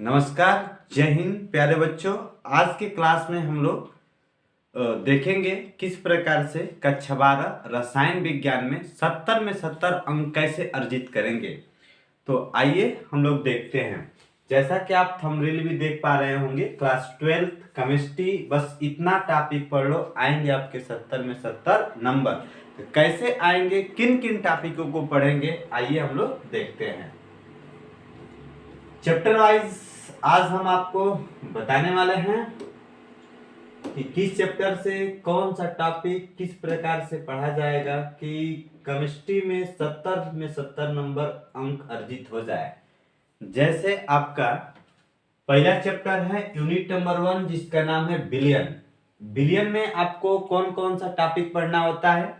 नमस्कार, जय हिंद प्यारे बच्चों। आज के क्लास में हम लोग देखेंगे किस प्रकार से कक्षा 12 रसायन विज्ञान में 70 में 70 अंक कैसे अर्जित करेंगे। तो आइए हम लोग देखते हैं। जैसा कि आप थंबनेल भी देख पा रहे होंगे, क्लास 12 केमिस्ट्री, बस इतना टॉपिक पढ़ लो, आएंगे आपके 70 में 70 नंबर। तो कैसे आएंगे, किन किन टॉपिकों को पढ़ेंगे, आइए हम लोग देखते हैं। चैप्टर वाइज आज हम आपको बताने वाले हैं कि किस चैप्टर से कौन सा टॉपिक किस प्रकार से पढ़ा जाएगा कि केमिस्ट्री में 70 में 70 नंबर अंक अर्जित हो जाए। जैसे आपका पहला चैप्टर है यूनिट नंबर 1, जिसका नाम है बिलियन। बिलियन में आपको कौन कौन सा टॉपिक पढ़ना होता है।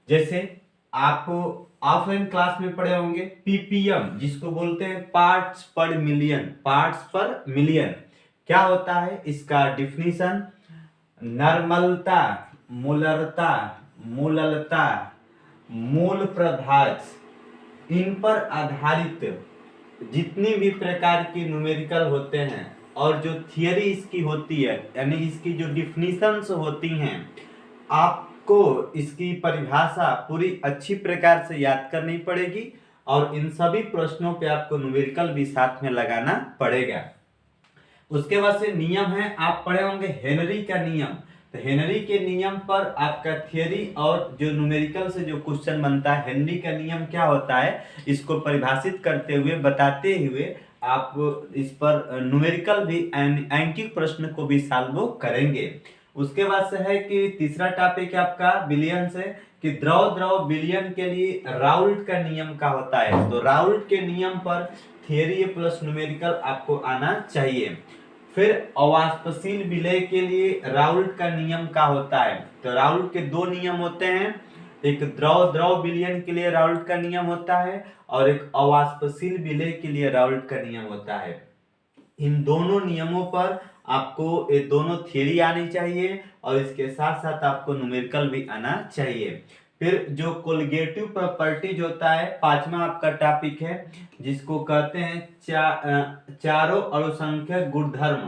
जैसे आप ऑफलाइन क्लास में पढ़े होंगे पीपीएम, जिसको बोलते हैं पार्ट्स पर मिलियन। पार्ट्स पर मिलियन क्या होता है, इसका डिफिनीशन, नॉर्मलता, मोलरता, मोललता, मूल प्रभाज, इन पर आधारित जितनी भी प्रकार की न्यूमेरिकल होते हैं और जो थियरी इसकी होती है, यानी इसकी जो डिफिनीशंस होती हैं, आपको इसकी परिभाषा पूरी अच्छी प्रकार से याद करनी पड़ेगी और इन सभी प्रश्नों पे आपको न्यूमेरिकल भी साथ में लगाना पड़ेगा। उसके बाद से नियम है, आप पढ़े होंगे हेनरी का नियम। तो हेनरी के नियम पर आपका थियरी और जो न्यूमेरिकल से जो क्वेश्चन बनता है, हेनरी का नियम क्या होता है, इसको परिभाषित करते हुए बताते हुए आप इस पर न्यूमेरिकल भी अंकित प्रश्न को भी सॉल्व करेंगे। उसके बाद से है कि तीसरा टॉपिक है आपका बिलियन से कि द्रव द्रव विलयन के लिए राउल्ट का नियम क्या होता है। तो राउल्ट के नियम पर थियरी प्लस न्यूमेरिकल आपको आना चाहिए। फिर अवाष्पशील विलय के लिए राउल्ट का नियम क्या होता है। तो राउल्ट के दो नियम होते हैं, एक द्रव द्रव विलयन के लिए राउल्ट का नियम होता है और एक अवाष्पशील विलय के लिए राउल्ट का नियम होता है। इन दोनों नियमों पर आपको ये दोनों थियरी आनी चाहिए और इसके साथ साथ आपको न्यूमेरिकल भी आना चाहिए। फिर जो कोलिगेटिव प्रॉपर्टीज होता है, पांचवा आपका टॉपिक है, जिसको कहते हैं चारों अणुसंख्यक गुणधर्म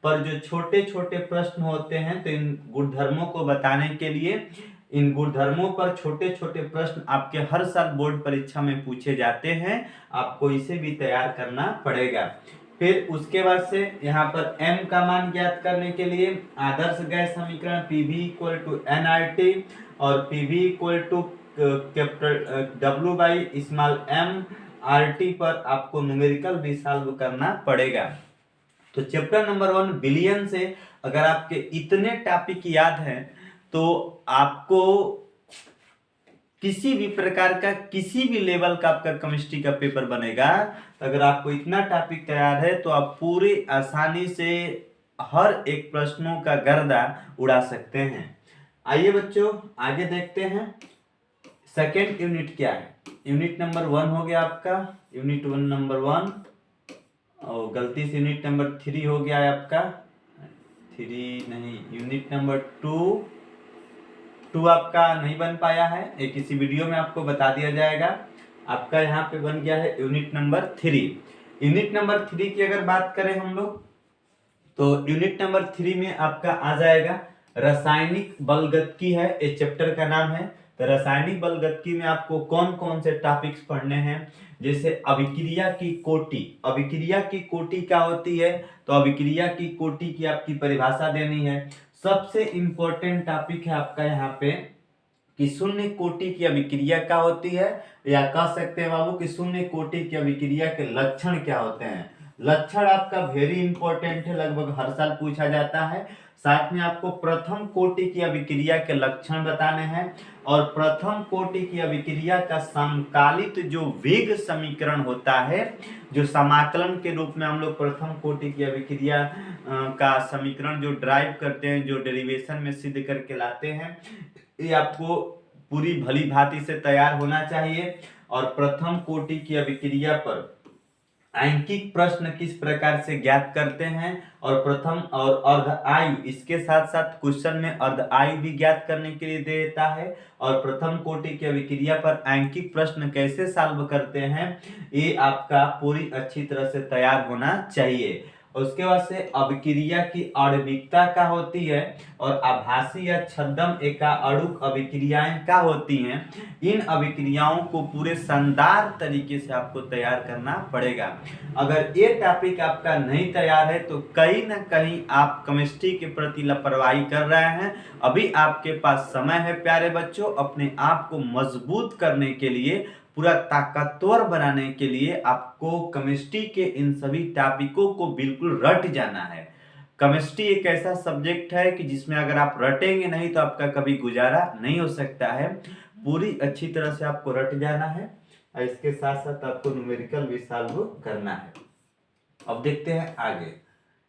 पर जो छोटे छोटे प्रश्न होते हैं। तो इन गुणधर्मों को बताने के लिए, इन गुणधर्मों पर छोटे छोटे प्रश्न आपके हर साल बोर्ड परीक्षा में पूछे जाते हैं, आपको इसे भी तैयार करना पड़ेगा। फिर उसके बाद से यहाँ पर m का मान ज्ञात करने के लिए आदर्श गैस समीकरण PV इक्वल टू nRT और PV equal to W by small m RT पर आपको न्यूमेरिकल भी सॉल्व करना पड़ेगा। तो चैप्टर नंबर 1 बिलियन से अगर आपके इतने टॉपिक याद हैं तो आपको किसी भी प्रकार का, किसी भी लेवल का आपका केमिस्ट्री का पेपर बनेगा, तो अगर आपको इतना टॉपिक तैयार है तो आप पूरी आसानी से हर एक प्रश्नों का गर्दा उड़ा सकते हैं। आइए बच्चों आगे देखते हैं। सेकेंड यूनिट क्या है। यूनिट नंबर 1 हो गया आपका, यूनिट 1 नंबर 1, और गलती से यूनिट नंबर 3 हो गया है आपका, 3 नहीं, यूनिट नंबर 2 आपका नहीं बन पाया है, एक किसी वीडियो में आपको बता दिया जाएगा। आपका यहाँ पे बन गया है यूनिट नंबर 3। यूनिट नंबर 3 की अगर बात करें हम लोग, तो यूनिट नंबर 3 में आपका आ जाएगा रासायनिक बलगतिकी है, इस चैप्टर का नाम है। तो रासायनिक बलगतिकी में आपको कौन कौन से टॉपिक्स पढ़ने हैं। जैसे अभिक्रिया की कोटि, अभिक्रिया की कोटि क्या होती है, तो अभिक्रिया की कोटि की आपकी परिभाषा देनी है। सबसे इंपॉर्टेंट टॉपिक है आपका यहाँ पे कि शून्य कोटि की अभिक्रिया क्या होती है, या कह सकते हैं बाबू कि शून्य कोटि की अभिक्रिया के लक्षण क्या होते हैं। लक्षण आपका वेरी इंपॉर्टेंट है, लगभग हर साल पूछा जाता है। साथ में आपको प्रथम कोटि की अभिक्रिया के लक्षण बताने हैं और प्रथम कोटि की अभिक्रिया का समकालित जो वेग समीकरण होता है, जो समाकलन के रूप में हम लोग प्रथम कोटि की अभिक्रिया का समीकरण जो ड्राइव करते हैं, जो डेरिवेशन में सिद्ध करके लाते हैं, ये आपको पूरी भली भांति से तैयार होना चाहिए। और प्रथम कोटि की अभिक्रिया पर आंकिक प्रश्न किस प्रकार से ज्ञात करते हैं, और प्रथम और अर्ध आयु, इसके साथ साथ क्वेश्चन में अर्ध आयु भी ज्ञात करने के लिए दे देता है, और प्रथम कोटि की अभिक्रिया पर आंकिक प्रश्न कैसे सॉल्व करते हैं, ये आपका पूरी अच्छी तरह से तैयार होना चाहिए। उसके बाद से अभिक्रिया की आणविकता क्या होती है, और आभासी या छद्म एका अणुक अभिक्रियाएं क्या होती हैं, इन अभिक्रियाओं को पूरे शानदार तरीके से आपको तैयार करना पड़ेगा। अगर ये टॉपिक आपका नहीं तैयार है तो कहीं ना कहीं आप केमिस्ट्री के प्रति लापरवाही कर रहे हैं। अभी आपके पास समय है प्यारे बच्चों, अपने आप को मजबूत करने के लिए, पूरा ताकतवर बनाने के लिए आपको केमिस्ट्री के इन सभी टॉपिकों को बिल्कुल रट जाना है। केमिस्ट्री एक ऐसा सब्जेक्ट है कि जिसमें अगर आप रटेंगे नहीं तो आपका कभी गुजारा नहीं हो सकता है। पूरी अच्छी तरह से आपको रट जाना है, और इसके साथ साथ आपको न्यूमेरिकल भी सॉल्व करना है। अब देखते हैं आगे,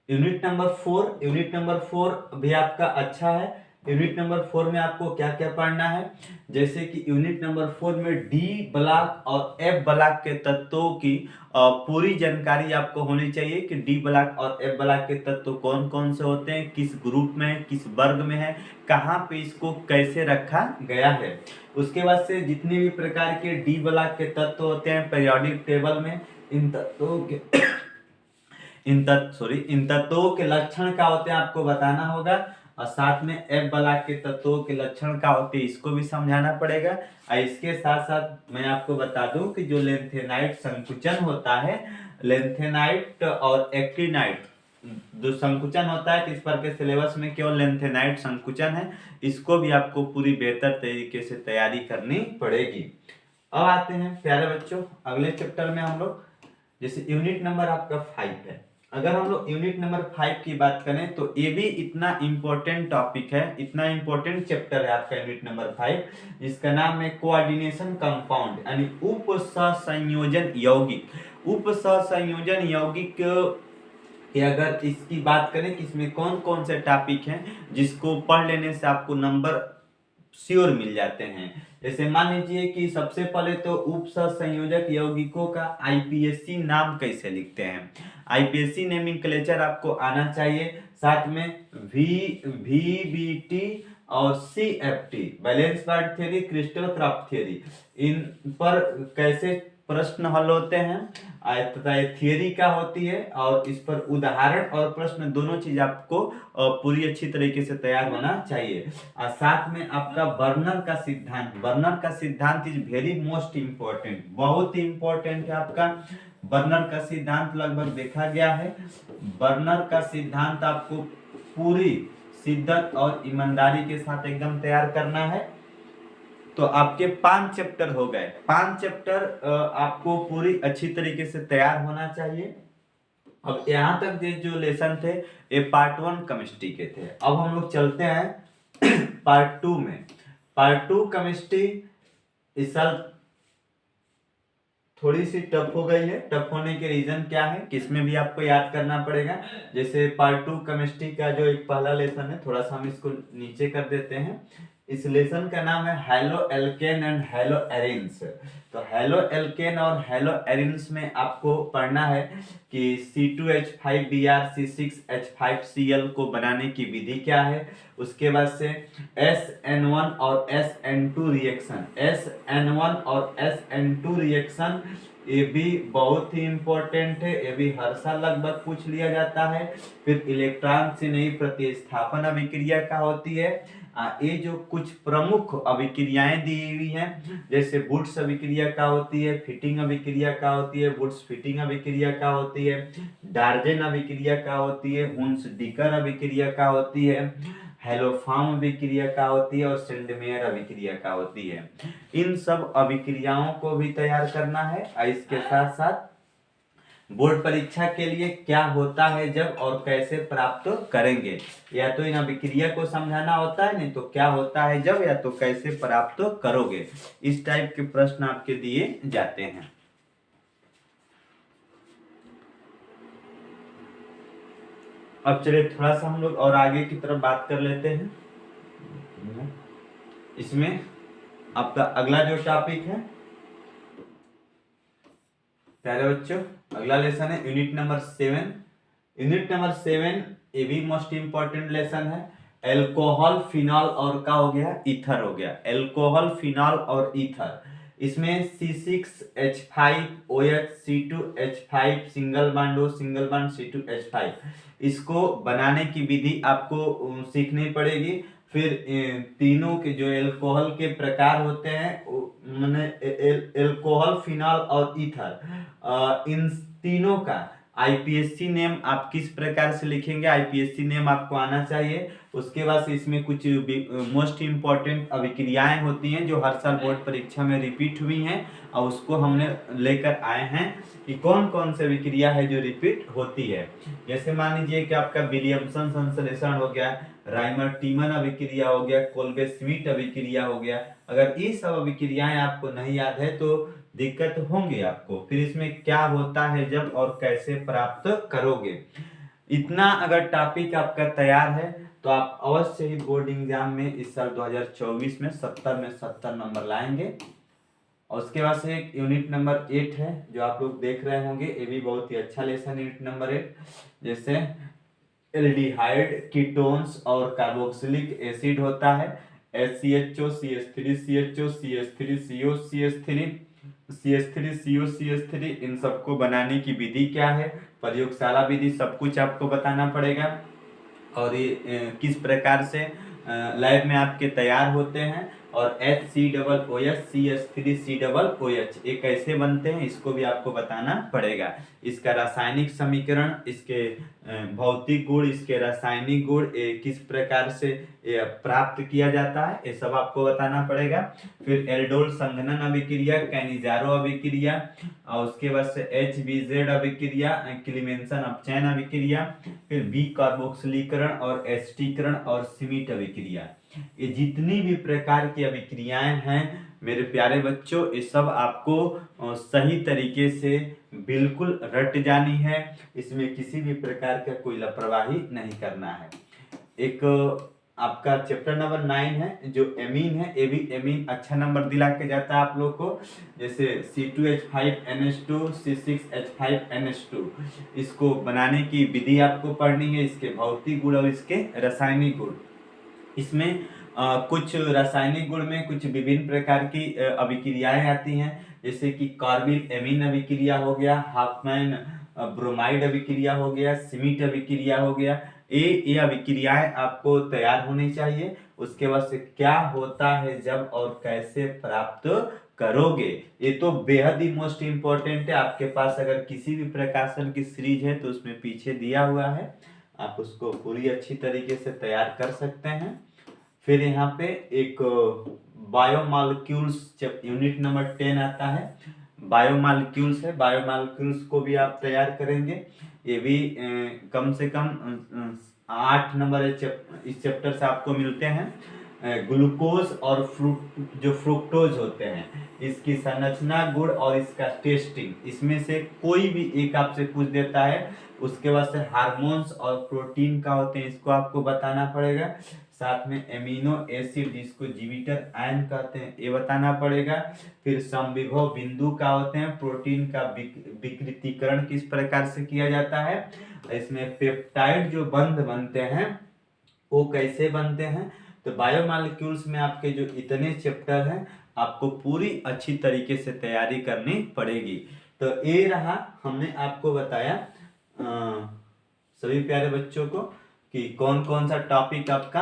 यूनिट नंबर 4। यूनिट नंबर 4 भी आपका अच्छा है। यूनिट नंबर 4 में आपको क्या क्या पढ़ना है, जैसे कि यूनिट नंबर 4 में डी ब्लॉक और एफ ब्लॉक के तत्वों की पूरी जानकारी आपको होनी चाहिए कि डी ब्लॉक और एफ ब्लॉक के तत्व कौन कौन से होते हैं, किस ग्रुप में, किस वर्ग में है, कहाँ पे इसको कैसे रखा गया है। उसके बाद से जितने भी प्रकार के डी ब्लॉक के तत्व होते हैं पीरियोडिक टेबल में, इन तत्वों के इन तत्वों के लक्षण क्या होते हैं आपको बताना होगा, और साथ में एफ ब्लॉक के तत्वों के लक्षण क्या होते हैं इसको भी समझाना पड़ेगा। और इसके साथ साथ मैं आपको बता दूं कि जो लेंथेनाइट संकुचन होता है, लेंथेनाइट और एक्टिनाइट जो संकुचन होता है, इस पर के सिलेबस में केवल लेंथेनाइट संकुचन है, इसको भी आपको पूरी बेहतर तरीके से तैयारी करनी पड़ेगी। अब आते हैं प्यारे बच्चों अगले चैप्टर में हम लोग, जैसे यूनिट नंबर आपका 5 है। अगर हम लोग यूनिट नंबर 5 की बात करें तो ये भी इतना इंपॉर्टेंट टॉपिक है, इतना इंपॉर्टेंट चैप्टर है आपका यूनिट नंबर 5, जिसका नाम है कोऑर्डिनेशन कंपाउंड, यानी उप सहसंयोजन यौगिक। उप सहसंयोजन यौगिक कि अगर इसकी बात करें कि इसमें कौन कौन से टॉपिक हैं जिसको पढ़ लेने से आपको नंबर श्योर मिल जाते हैं। जैसे मान लीजिए कि सबसे पहले तो उप सहसंयोजक यौगिकों का आईपीएससी नाम कैसे लिखते हैं, आईपीएससी नेमिंगक्लेचर आपको आना चाहिए, साथ में वीबीटी और CFT valence bond theory, crystal craft theory, इन पर कैसे प्रश्न हल होते हैं तथा ये थियरी क्या होती है, और इस पर उदाहरण और प्रश्न दोनों चीज आपको पूरी अच्छी तरीके से तैयार होना चाहिए। और साथ में आपका बर्नर का सिद्धांत, बर्नर का सिद्धांत इज वेरी मोस्ट इंपॉर्टेंट, बहुत ही इंपॉर्टेंट है आपका बर्नर का सिद्धांत। लगभग देखा गया है बर्नर का सिद्धांत आपको पूरी शिद्दत और ईमानदारी के साथ एकदम तैयार करना है। तो आपके 5 चैप्टर हो गए, 5 चैप्टर आपको पूरी अच्छी तरीके से तैयार होना चाहिए। अब यहाँ तक जो लेसन थे ये पार्ट 1 केमिस्ट्री के थे। अब हम लोग चलते हैं पार्ट 2 में। पार्ट 2 केमिस्ट्री इस साल थोड़ी सी टफ हो गई है। टफ होने के रीजन क्या है, किसमें भी आपको याद करना पड़ेगा। जैसे पार्ट 2 केमिस्ट्री का जो एक पहला लेसन है, थोड़ा सा हम इसको नीचे कर देते हैं। इस लेसन का नाम है halo alkane and hello arenes. तो हेलो एल्केन और हेलो एरिन्स में आपको पढ़ना है कि C2H5Br C6H5Cl को बनाने की विधि क्या है। उसके बाद से SN1 और SN2 रिएक्शन, SN1 और SN2 रिएक्शन ये भी बहुत ही इंपॉर्टेंट है, ये भी हर साल लगभग पूछ लिया जाता है। फिर इलेक्ट्रॉन से नई प्रतिस्थापन अभिक्रिया क्या होती है। ये जो कुछ प्रमुख अभिक्रियाएं दी हुई हैं, जैसे वुड्स अभिक्रिया क्या होती है, फिटिंग अभिक्रिया क्या होती है, वुड्स फिटिंग अभिक्रिया क्या होती है, डार्जेन अभिक्रिया क्या होती है, हुंस डिकर अभिक्रिया क्या होती है, हेलोफॉर्म अभिक्रिया क्या होती है, और सेंडमेयर अभिक्रिया क्या होती है। इन सब अभिक्रियाओं को भी तैयार करना है। और इसके साथ साथ बोर्ड परीक्षा के लिए क्या होता है जब और कैसे प्राप्त करेंगे, या तो इन अभिक्रिया को समझाना होता है, नहीं तो क्या होता है जब, या तो कैसे प्राप्त करोगे। इस टाइप के प्रश्न आपके दिए जाते हैं। अब चलिए थोड़ा सा हम लोग और आगे की तरफ बात कर लेते हैं। इसमें आपका अगला जो टॉपिक है प्यारे बच्चों, अगला लेसन है यूनिट नंबर 7। यूनिट नंबर 7 ये भी मोस्ट इंपॉर्टेंट लेसन है। एल्कोहल, फिनॉल और का हो गया ईथर हो गया। एल्कोहल, फिनॉल और ईथर, इसमें C6H5OH C2H5 single bond O single bond C2H5, इसको बनाने की विधि आपको सीखनी पड़ेगी। फिर तीनों के जो एल्कोहल के प्रकार होते हैं, मैंने एल्कोहल, फिनॉल और ईथर, इन तीनों का आईपीएससी नेम आप किस प्रकार से लिखेंगे, आईपीएससी नेम आपको आना चाहिए। उसके बाद इसमें कुछ मोस्ट इंपॉर्टेंट अभिक्रियाएं होती हैं जो हर साल बोर्ड परीक्षा में रिपीट हुई हैं, और उसको हमने लेकर आए हैं कि कौन कौन से अभिक्रिया है जो रिपीट होती है। जैसे मान लीजिए कि आपका विलियमसन संश्लेषण हो गया, राइमर टीमन अभिक्रिया हो गया, कोल्बे श्मिट अभिक्रिया हो गया। अगर ये सब अभिक्रियाएं आपको नहीं याद है तो दिक्कत होंगी आपको। फिर इसमें क्या होता है जब और कैसे प्राप्त करोगे, इतना अगर टॉपिक आपका तैयार है तो आप अवश्य ही बोर्ड एग्जाम में इस साल 2024 में 70 में 70 नंबर लाएंगे। और उसके बाद से एक यूनिट नंबर 8 है जो आप लोग देख रहे होंगे, ये भी बहुत ही अच्छा लेसन यूनिट नंबर 8। जैसे एल्डिहाइड, कीटोन्स और कार्बोक्सिलिक एसिड होता है, HCHO, CH3, CHO, CH3, CO, CH3, CH3, CO, CH3, इन सबको बनाने की विधि क्या है, प्रयोगशाला विधि, सब कुछ आपको बताना पड़ेगा। और ये किस प्रकार से लैब में आपके तैयार होते हैं। और HCOOH, CH3COOH ये कैसे बनते हैं इसको भी आपको बताना पड़ेगा। इसका रासायनिक समीकरण, इसके भौतिक गुण, इसके रासायनिक गुण किस प्रकार से प्राप्त किया जाता है, ये सब आपको बताना पड़ेगा। फिर एल्डोल संघनन अभिक्रिया, कैनिजारो अभिक्रिया, और उसके बाद से HBZ अभिक्रिया, क्लीमेंसन अपचयन अभिक्रिया, फिर बी कार्बोक्सिलीकरण और एस्टीकरण और श्मिट अभिक्रिया, ये जितनी भी प्रकार की अभिक्रियाएं हैं मेरे प्यारे बच्चों, ये सब आपको सही तरीके से बिल्कुल रट जानी है। इसमें किसी भी प्रकार का कोई लापरवाही नहीं करना है। एक आपका चैप्टर नंबर 9 है जो एमीन है, ये भी एमीन अच्छा नंबर दिला के जाता है आप लोग को। जैसे C2H5NH2, C6H5NH2, इसको बनाने की विधि आपको पढ़नी है, इसके भौतिक गुण और इसके रासायनिक गुण। इसमें कुछ रासायनिक गुण में कुछ विभिन्न प्रकार की अभिक्रियाएं आती हैं, जैसे कि कार्बिल एमीन अभिक्रिया हो गया, हाफमैन ब्रोमाइड अभिक्रिया हो गया, श्मिट अभिक्रिया हो गया। ये अभिक्रियाएं आपको तैयार होनी चाहिए। उसके बाद से क्या होता है जब और कैसे प्राप्त करोगे, ये तो बेहद ही मोस्ट इंपॉर्टेंट है। आपके पास अगर किसी भी प्रकाशन की सीरीज है तो उसमें पीछे दिया हुआ है, आप उसको पूरी अच्छी तरीके से तैयार कर सकते हैं। फिर यहाँ पे एक बायोमॉलिक्यूल्स यूनिट नंबर 10 आता है, बायोमॉलिक्यूल्स है, बायोमॉलिक्यूल्स को भी आप तैयार करेंगे। ये भी कम से कम 8 नंबर इस चैप्टर से आपको मिलते हैं। ग्लूकोज और जो फ्रुक्टोज होते हैं, इसकी संरचना, गुण और इसका टेस्टिंग, इसमें से कोई भी एक आपसे पूछ देता है। उसके बाद से हार्मोन्स और प्रोटीन का होते हैं, इसको आपको बताना पड़ेगा। साथ में एमिनो एसिड जिसको जीविटर आयन कहते हैं ये बताना पड़ेगा। फिर समविभव बिंदु का होते हैं, प्रोटीन का विकृतीकरण किस प्रकार से किया जाता है, इसमें पेप्टाइड जो बंध बनते हैं वो कैसे बनते हैं। तो बायोमॉलिक्यूल्स में आपके जो इतने चैप्टर हैं आपको पूरी अच्छी तरीके से तैयारी करनी पड़ेगी। तो ये रहा, हमने आपको बताया सभी प्यारे बच्चों को कि कौन कौन सा टॉपिक आपका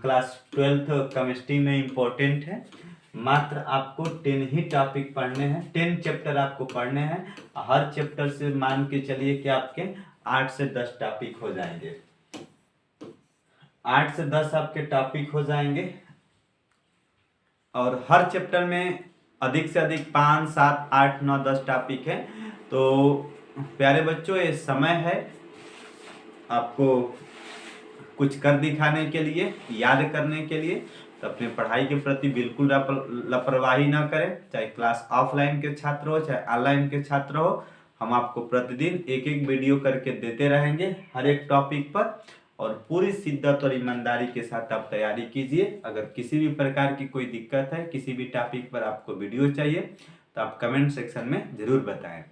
क्लास 12th केमिस्ट्री में इम्पोर्टेंट है। मात्र आपको 10 ही टॉपिक पढ़ने हैं, 10 चैप्टर आपको पढ़ने हैं। हर चैप्टर से मान के चलिए कि आपके 8 से 10 टॉपिक हो जाएंगे, 8 से 10 आपके टॉपिक हो जाएंगे। और हर चैप्टर में अधिक से अधिक 5, 7, 8, 9, 10 टॉपिक है। तो प्यारे बच्चों ये समय है आपको कुछ कर दिखाने के लिए, याद करने के लिए। तो अपने पढ़ाई के प्रति बिल्कुल लापरवाही ना करें, चाहे क्लास ऑफलाइन के छात्र हो चाहे ऑनलाइन के छात्र हो। हम आपको प्रतिदिन एक एक वीडियो करके देते रहेंगे हर एक टॉपिक पर, और पूरी शिद्दत और ईमानदारी के साथ आप तैयारी कीजिए। अगर किसी भी प्रकार की कोई दिक्कत है, किसी भी टॉपिक पर आपको वीडियो चाहिए तो आप कमेंट सेक्शन में जरूर बताएं।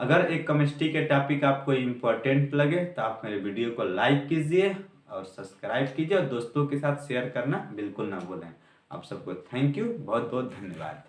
अगर एक केमिस्ट्री के टॉपिक आपको इम्पोर्टेंट लगे तो आप मेरे वीडियो को लाइक कीजिए और सब्सक्राइब कीजिए और दोस्तों के साथ शेयर करना बिल्कुल ना भूलें। आप सबको थैंक यू, बहुत बहुत धन्यवाद।